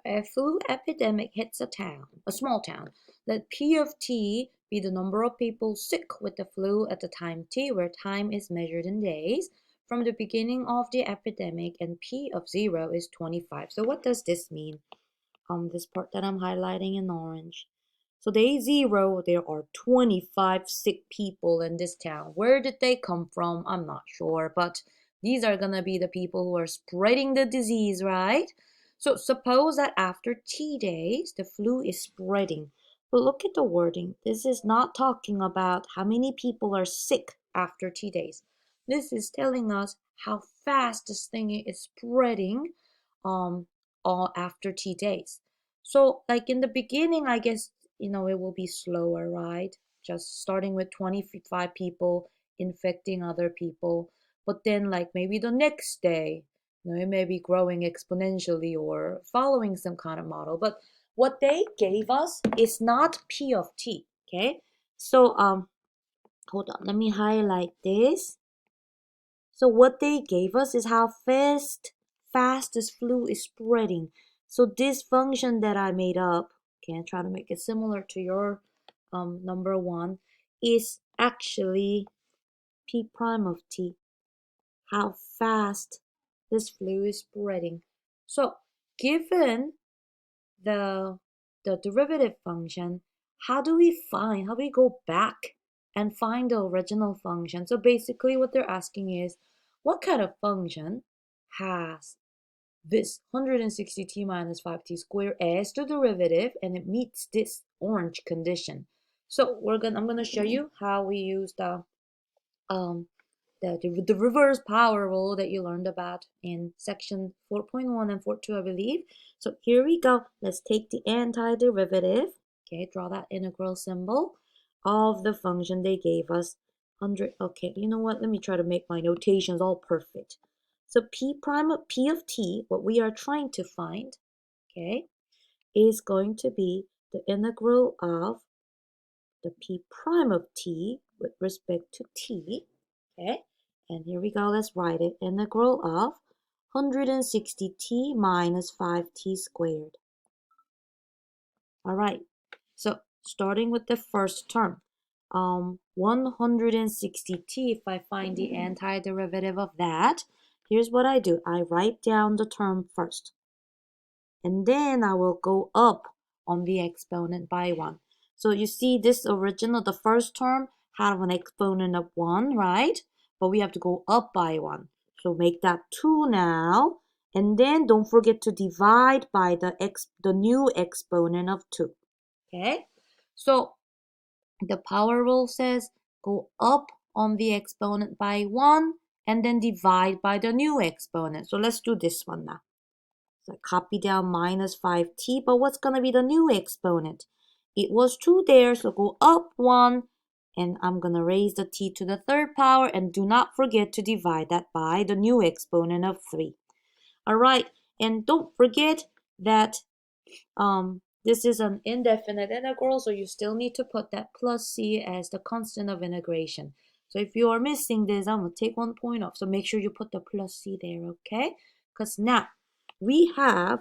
A flu epidemic hits a town, a small town. Let P of t be the number of people sick with the flu at the time t, where time is measured in days, from the beginning of the epidemic, and P of 0 is 25. So what does this mean? This part that I'm highlighting in orange. So day 0, there are 25 sick people in this town. Where did they come from? I'm not sure, but these are gonna be the people who are spreading the disease, right? So suppose that after T days, the flu is spreading. But look at the wording. This is not talking about how many people are sick after T days. This is telling us how fast this thing is spreading um, all after T days. So like in the beginning, I guess, it will be slower, right? Just starting with 25 people infecting other people. But then like maybe the next day, it may be growing exponentially or following some kind of model. But what they gave us is not P of t, okay? So hold on, let me highlight this. So what they gave us is how fast this flu is spreading. So this function that I made up, okay, I try to make it similar to your number 1, is actually P prime of t, how fast this flu is spreading. So given the derivative function, how do we go back and find the original function? So basically what they're asking is, what kind of function has this 160t minus 5t squared as the derivative and it meets this orange condition? So I'm gonna show you how we use um the reverse power rule that you learned about in section 4.1 and 4.2, I believe. So here we go. Let's take the antiderivative. Okay, draw that integral symbol of the function they gave us. 100. Okay, you know what? Let me try to make my notations all perfect. So P of t, what we are trying to find, okay, is going to be the integral of the P prime of t with respect to t. Okay, and here we go, let's write it. Integral of 160t minus 5t squared. All right, so starting with the first term, 160t, if I find the antiderivative of that, here's what I do. I write down the term first, and then I will go up on the exponent by 1. So you see this the first term had an exponent of 1, right? But we have to go up by 1. So make that 2 now. And then don't forget to divide by the new exponent of 2. Okay? So the power rule says go up on the exponent by 1 and then divide by the new exponent. So let's do this one now. So I copy down minus 5t, but what's going to be the new exponent? It was 2 there, so go up 1, and I'm going to raise the t to the third power, and do not forget to divide that by the new exponent of 3. All right, and don't forget that this is an indefinite integral, so you still need to put that plus c as the constant of integration. So if you are missing this, I'm going to take 1 point off, so make sure you put the plus c there, okay? Because now, we have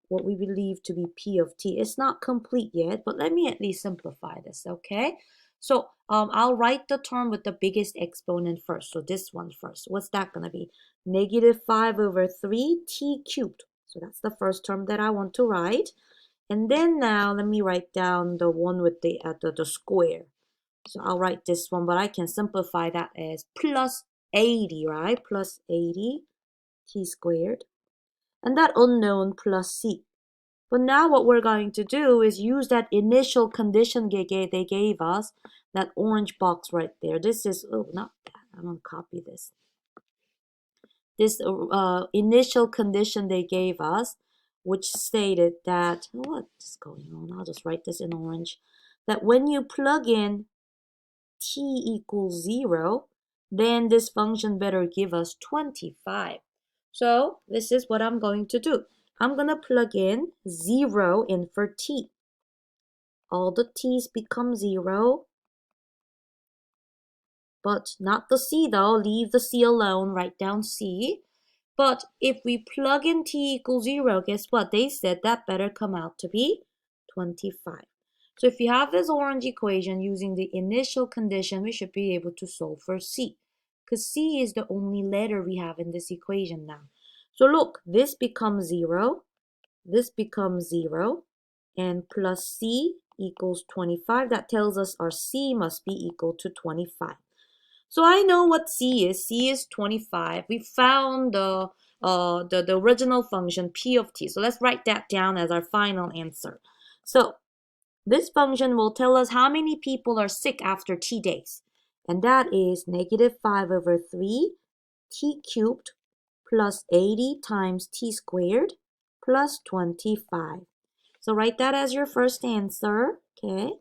what we believe to be P of t. It's not complete yet, but let me at least simplify this, okay? So I'll write the term with the biggest exponent first. So this one first. What's that going to be? Negative 5 over 3 t cubed. So that's the first term that I want to write. And then now let me write down the one with the square. So I'll write this one, but I can simplify that as plus 80, right? Plus 80 t squared. And that unknown plus c. But now what we're going to do is use that initial condition they gave us, that orange box right there. This is, not that, I'm going to copy this. This initial condition they gave us, which stated that, what's going on? I'll just write this in orange. That when you plug in t equals 0, then this function better give us 25. So this is what I'm going to do. I'm going to plug in 0 in for t. All the t's become 0, but not the c though. Leave the c alone. Write down c. But if we plug in t equals 0, guess what? They said that better come out to be 25. So if you have this orange equation using the initial condition, we should be able to solve for c, because c is the only letter we have in this equation now. So look, this becomes 0, this becomes 0, and plus c equals 25. That tells us our c must be equal to 25. So I know what c is. C is 25. We found the original function p of t. So let's write that down as our final answer. So this function will tell us how many people are sick after t days. And that is -5/3 t cubed plus 80 times t squared plus 25. So write that as your first answer, okay?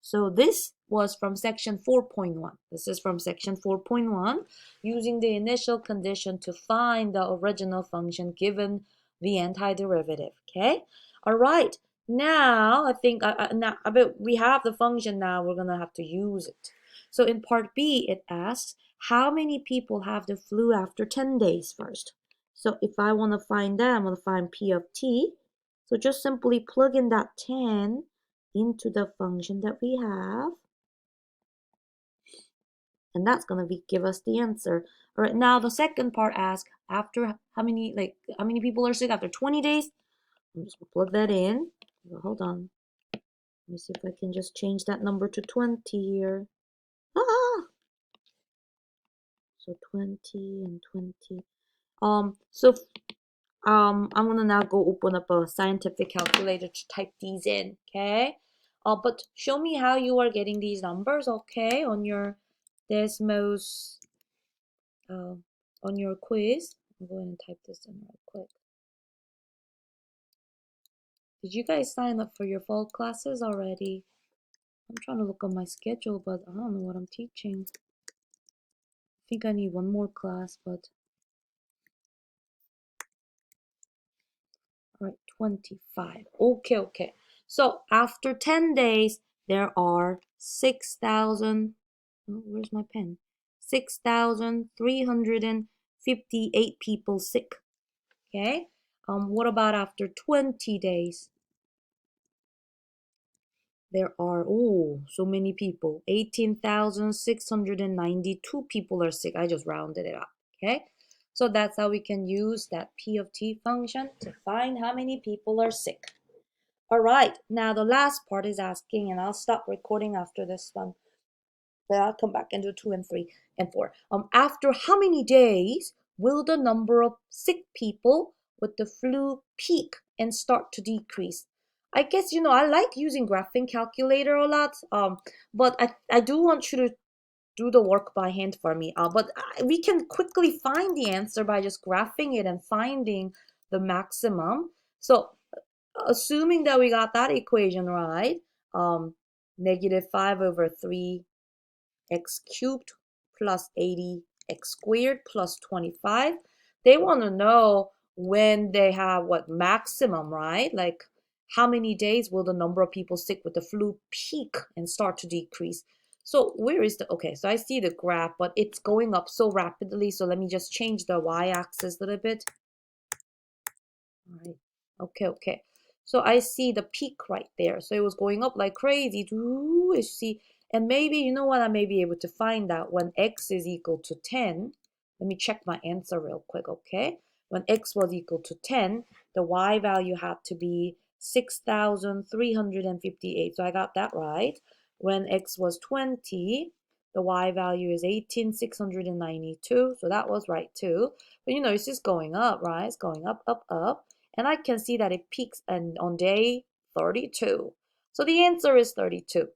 So this was from section 4.1. This is from section 4.1, using the initial condition to find the original function given the antiderivative, okay? All right, now I think we have the function now, we're gonna have to use it. So in part B, it asks, how many people have the flu after 10 days first? So if I wanna find that, I'm gonna find P of T. So just simply plug in that 10 into the function that we have, and that's going to give us the answer. All right, now the second part asks after how many people are sick after 20 days. I'm just going to plug that in. Hold on, let me see if I can just change that number to 20 here. So 20 and 20. I'm gonna now go open up a scientific calculator to type these in, okay? But show me how you are getting these numbers, okay? On your Desmos, on your quiz. I'm going to type this in real quick. Did you guys sign up for your fall classes already? I'm trying to look on my schedule, but I don't know what I'm teaching. I think I need one more class, but all right, 25. Okay. So after 10 days, there are 6,000. Oh, where's my pen? 6,358 people sick. Okay. What about after 20 days? There are so many people. 18,692 people are sick. I just rounded it up. Okay. So that's how we can use that P of T function to find how many people are sick. All right, now the last part is asking, and I'll stop recording after this one, but I'll come back and do 2 and 3 and 4. After how many days will the number of sick people with the flu peak and start to decrease? I guess, I like using graphing calculator a lot, but I do want you to do the work by hand for me. But we can quickly find the answer by just graphing it and finding the maximum. So assuming that we got that equation right, -5/3 x cubed plus 80 x squared plus 25. They want to know when they have what maximum, right? Like how many days will the number of people sick with the flu peak and start to decrease? So where is okay, so I see the graph, but it's going up so rapidly. So let me just change the y-axis a little bit. All right. Okay. So I see the peak right there. So it was going up like crazy. Ooh, you see, and maybe, you know what, I may be able to find out when x is equal to 10. Let me check my answer real quick, okay? When x was equal to 10, the y value had to be 6,358. So I got that right. When x was 20, the y value is 18,692. So that was right too. But it's just going up, right? It's going up. And I can see that it peaks on day 32. So the answer is 32.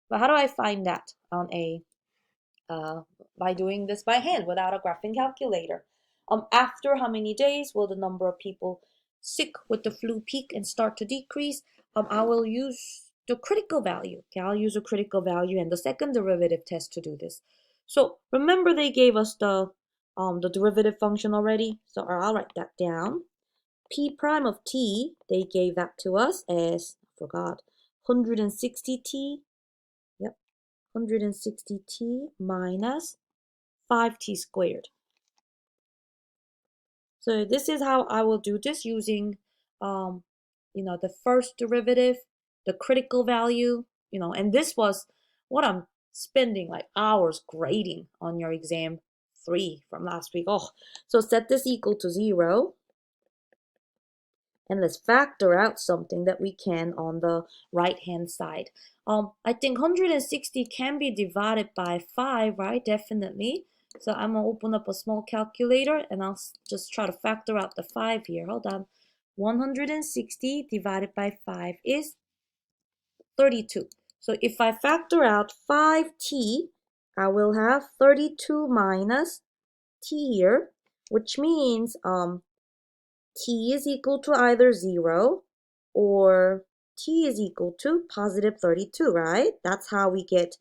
But how do I find that by doing this by hand without a graphing calculator? After how many days will the number of people sick with the flu peak and start to decrease? I will use the critical value. Okay, I'll use a critical value and the second derivative test to do this. So remember they gave us the derivative function already. So I'll write that down. P prime of t, they gave that to us as, I forgot, 160t, yep, 160t minus 5t squared. So this is how I will do this using, the first derivative, the critical value, and this was what I'm spending like hours grading on your exam 3 from last week. Oh, so set this equal to 0. And let's factor out something that we can on the right-hand side. I think 160 can be divided by 5, right? Definitely. So I'm going to open up a small calculator and I'll just try to factor out the 5 here. Hold on. 160 divided by 5 is 32. So if I factor out 5t, I will have 32 minus t here, which means t is equal to either 0 or t is equal to positive 32, right? That's how we get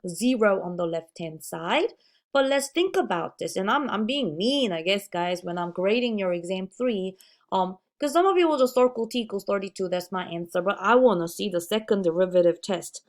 0 on the left-hand side. But let's think about this. And I'm being mean, I guess, guys, when I'm grading your exam 3. Because some of you will just circle t equals 32. That's my answer. But I want to see the second derivative test.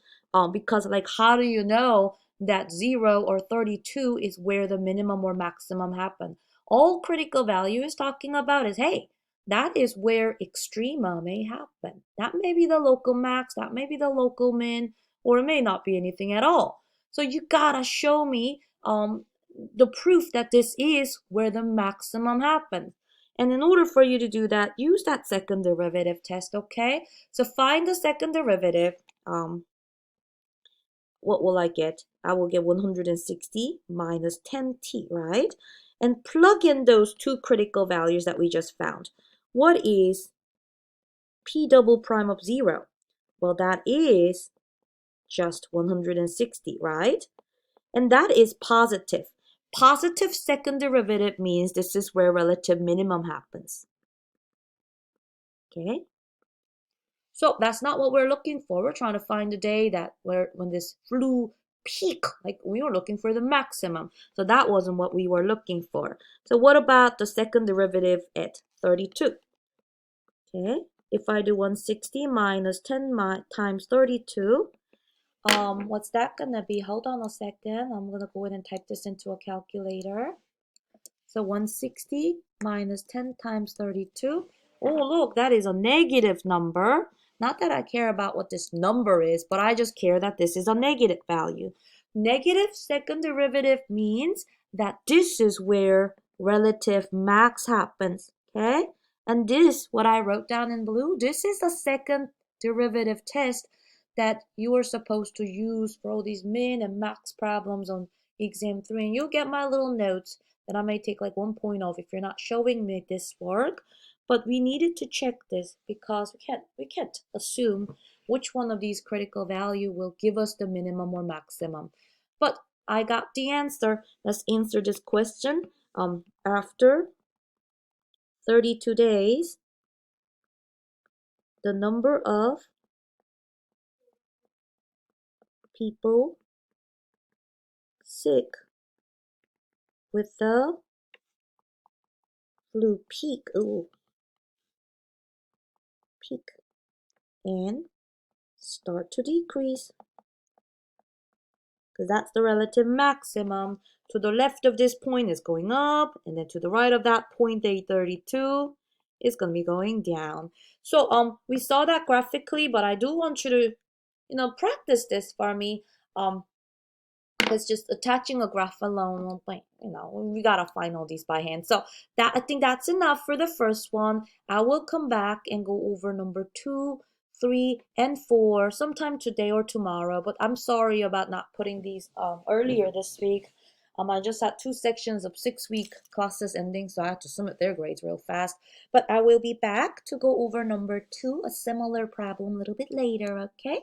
Because, like, how do you know that 0 or 32 is where the minimum or maximum happen? All critical value is talking about is, hey, that is where extrema may happen. That may be the local max, that may be the local min, or it may not be anything at all. So you gotta show me the proof that this is where the maximum happens. And in order for you to do that, use that second derivative test, okay? So find the second derivative. What will I get? I will get 160 minus 10t, right? And plug in those two critical values that we just found. What is p double prime of 0? Well, that is just 160, right? And that is positive. Positive second derivative means this is where relative minimum happens. Okay? So that's not what we're looking for. We're trying to find the day that when this flu peak, like we were looking for the maximum. So that wasn't what we were looking for. So what about the second derivative at 32? Okay, if I do 160 minus 10 times 32, what's that gonna be? Hold on a second. I'm gonna go ahead and type this into a calculator. So 160 minus 10 times 32. Oh, look, that is a negative number. Not that I care about what this number is, but I just care that this is a negative value. Negative second derivative means that this is where relative max happens, okay? And this, what I wrote down in blue, this is the second derivative test that you are supposed to use for all these min and max problems on exam 3. And you'll get my little notes that I may take like 1 point off if you're not showing me this work. But we needed to check this because we can't assume which one of these critical value will give us the minimum or maximum. But I got the answer. Let's answer this question. After 32 days, the number of people sick with the flu peak, peak, and start to decrease, because that's the relative maximum. To the left of this point is going up, and then to the right of that point, day 32, is going to be going down. So we saw that graphically, but I do want you to practice this for me. Because just attaching a graph alone won't, we gotta find all these by hand. So that, I think that's enough for the first one. I will come back and go over number 2, 3, and 4 sometime today or tomorrow. But I'm sorry about not putting these earlier this week. I just had 2 sections of 6-week classes ending, so I had to submit their grades real fast. But I will be back to go over number 2, a similar problem, a little bit later, okay?